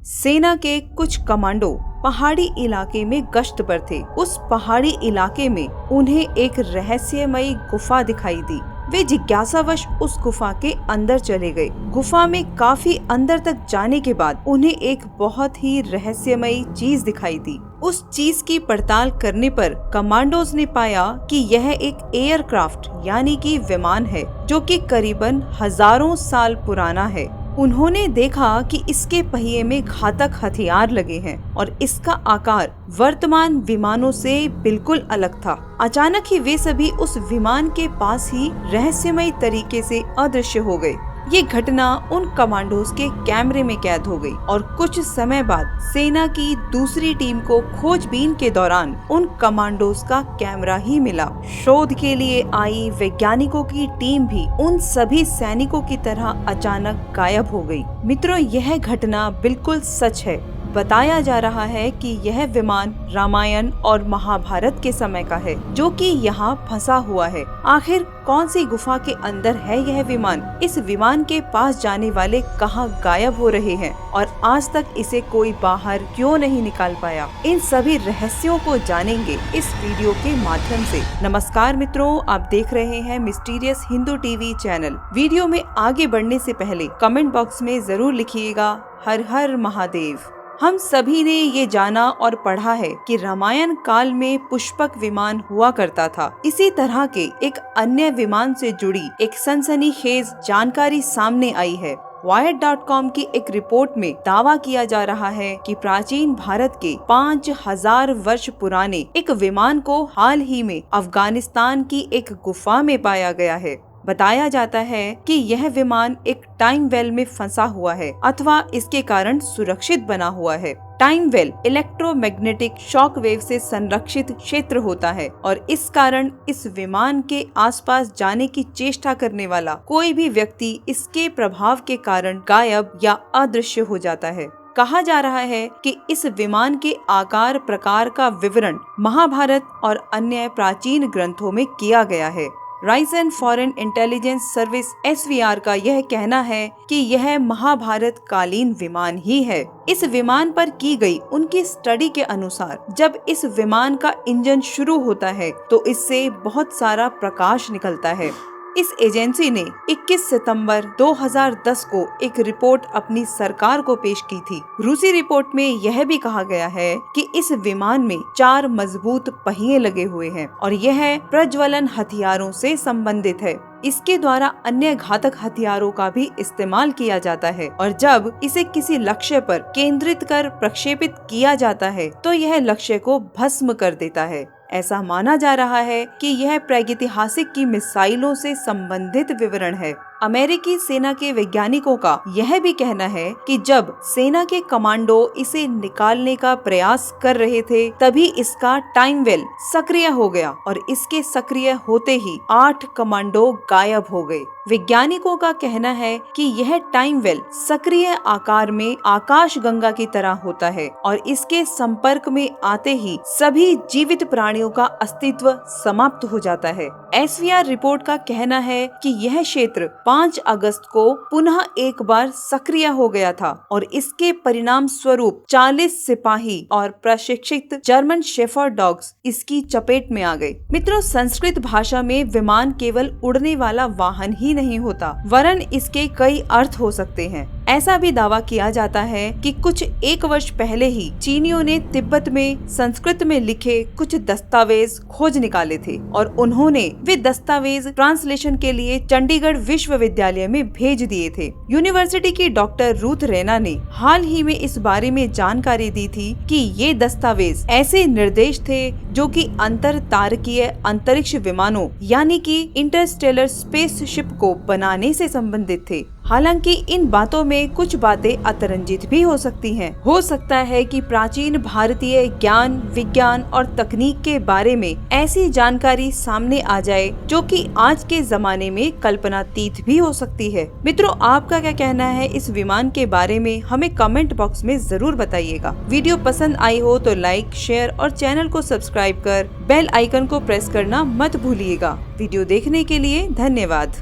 सेना के कुछ कमांडो पहाड़ी इलाके में गश्त पर थे। उस पहाड़ी इलाके में उन्हें एक रहस्यमयी गुफा दिखाई दी। वे जिज्ञासावश उस गुफा के अंदर चले गए। गुफा में काफी अंदर तक जाने के बाद उन्हें एक बहुत ही रहस्यमयी चीज दिखाई दी। उस चीज की पड़ताल करने पर कमांडोज ने पाया कि यह एक एयरक्राफ्ट यानी कि विमान है, जो कि करीबन हजारों साल पुराना है। उन्होंने देखा कि इसके पहिए में घातक हथियार लगे हैं और इसका आकार वर्तमान विमानों से बिल्कुल अलग था। अचानक ही वे सभी उस विमान के पास ही रहस्यमय तरीके से अदृश्य हो गए। ये घटना उन कमांडोज के कैमरे में कैद हो गई और कुछ समय बाद सेना की दूसरी टीम को खोजबीन के दौरान उन कमांडोज का कैमरा ही मिला। शोध के लिए आई वैज्ञानिकों की टीम भी उन सभी सैनिकों की तरह अचानक गायब हो गई। मित्रों, यह घटना बिल्कुल सच है। बताया जा रहा है कि यह विमान रामायण और महाभारत के समय का है, जो कि यहाँ फंसा हुआ है। आखिर कौन सी गुफा के अंदर है यह विमान? इस विमान के पास जाने वाले कहाँ गायब हो रहे हैं और आज तक इसे कोई बाहर क्यों नहीं निकाल पाया? इन सभी रहस्यों को जानेंगे इस वीडियो के माध्यम से। नमस्कार मित्रों, आप देख रहे हैं mysterious Hindu TV channel. Video में आगे बढ़ने से पहले कमेंट बॉक्स में जरूर लिखिएगा हर हर महादेव। हम सभी ने ये जाना और पढ़ा है कि रामायण काल में पुष्पक विमान हुआ करता था। इसी तरह के एक अन्य विमान से जुड़ी एक सनसनीखेज जानकारी सामने आई है। Wired.com की एक रिपोर्ट में दावा किया जा रहा है कि प्राचीन भारत के 5000 वर्ष पुराने एक विमान को हाल ही में अफगानिस्तान की एक गुफा में पाया गया है। बताया जाता है कि यह विमान एक टाइम वेल में फंसा हुआ है अथवा इसके कारण सुरक्षित बना हुआ है। Time well electromagnetic shock wave से संरक्षित क्षेत्र होता है और इस कारण इस विमान के आसपास जाने की चेष्टा करने वाला कोई भी व्यक्ति इसके प्रभाव के कारण गायब या अदृश्य हो जाता है। कहा जा रहा है कि इस विमान के आकार प्रकार का विवरण महाभारत और अन्य प्राचीन ग्रंथों में किया गया है। Ryzen foreign intelligence service SVR का यह कहना है कि यह महाभारत कालीन विमान ही है। इस विमान पर की गई उनकी स्टडी के अनुसार जब इस विमान का इंजन शुरू होता है तो इससे बहुत सारा प्रकाश निकलता है। इस एजेंसी ने 21 सितंबर 2010 को एक रिपोर्ट अपनी सरकार को पेश की थी। रूसी रिपोर्ट में यह भी कहा गया है कि इस विमान में 4 मजबूत पहिए लगे हुए हैं और यह प्रज्वलन हथियारों से संबंधित है। इसके द्वारा अन्य घातक हथियारों का भी इस्तेमाल किया जाता है और जब इसे किसी लक्ष्य पर केंद्रित कर प्रक्षेपित किया जाता है तो यह लक्ष्य को भस्म कर देता है। ऐसा माना जा रहा है कि यह प्रागैतिहासिक की मिसाइलों से संबंधित विवरण है। अमेरिकी सेना के वैज्ञानिकों का यह भी कहना है कि जब सेना के कमांडो इसे निकालने का प्रयास कर रहे थे तभी इसका टाइम वेल सक्रिय हो गया और इसके सक्रिय होते ही 8 कमांडो गायब हो गए। वैज्ञानिकों का कहना है कि यह टाइम वेल सक्रिय आकार में आकाश गंगा की तरह होता है और इसके संपर्क में आते ही सभी जीवित प्राणियों का अस्तित्व समाप्त हो जाता है। SVR रिपोर्ट का कहना है कि यह क्षेत्र 5 अगस्त को पुनः एक बार सक्रिय हो गया था और इसके परिणाम स्वरूप 40 सिपाही और प्रशिक्षित जर्मन शेफर्ड डॉग्स इसकी चपेट में आ गए। मित्रों, संस्कृत भाषा में विमान केवल उड़ने वाला वाहन ही नहीं होता, वरन इसके कई अर्थ हो सकते हैं। ऐसा भी दावा किया जाता है कि कुछ 1 वर्ष पहले ही चीनियों ने तिब्बत में संस्कृत में लिखे कुछ दस्तावेज खोज निकाले थे और उन्होंने वे दस्तावेज ट्रांसलेशन के लिए चंडीगढ़ विश्वविद्यालय में भेज दिए थे। यूनिवर्सिटी की डॉक्टर रूथ रैना ने हाल ही में इस बारे में जानकारी दी थी कि ये दस्तावेज ऐसे निर्देश थे जो कि अंतर तारकीय अंतरिक्ष विमानों यानी कि इंटरस्टेलर स्पेसशिप को बनाने से संबंधित थे। हालांकि इन बातों में कुछ बातें अतिरंजित भी हो सकती हैं। हो सकता है कि प्राचीन भारतीय ज्ञान, विज्ञान और तकनीक के बारे में ऐसी जानकारी सामने आ जाए जो कि आज के जमाने में कल्पनातीत भी हो सकती है। मित्रों, आपका क्या कहना है इस विमान के बारे में? हमें कमेंट बॉक्स में जरूर बताइएगा। वीडियो पसंद आई हो तो लाइक, शेयर और चैनल को सब्सक्राइब कर बेल आइकन को प्रेस करना मत भूलिएगा। वीडियो देखने के लिए धन्यवाद।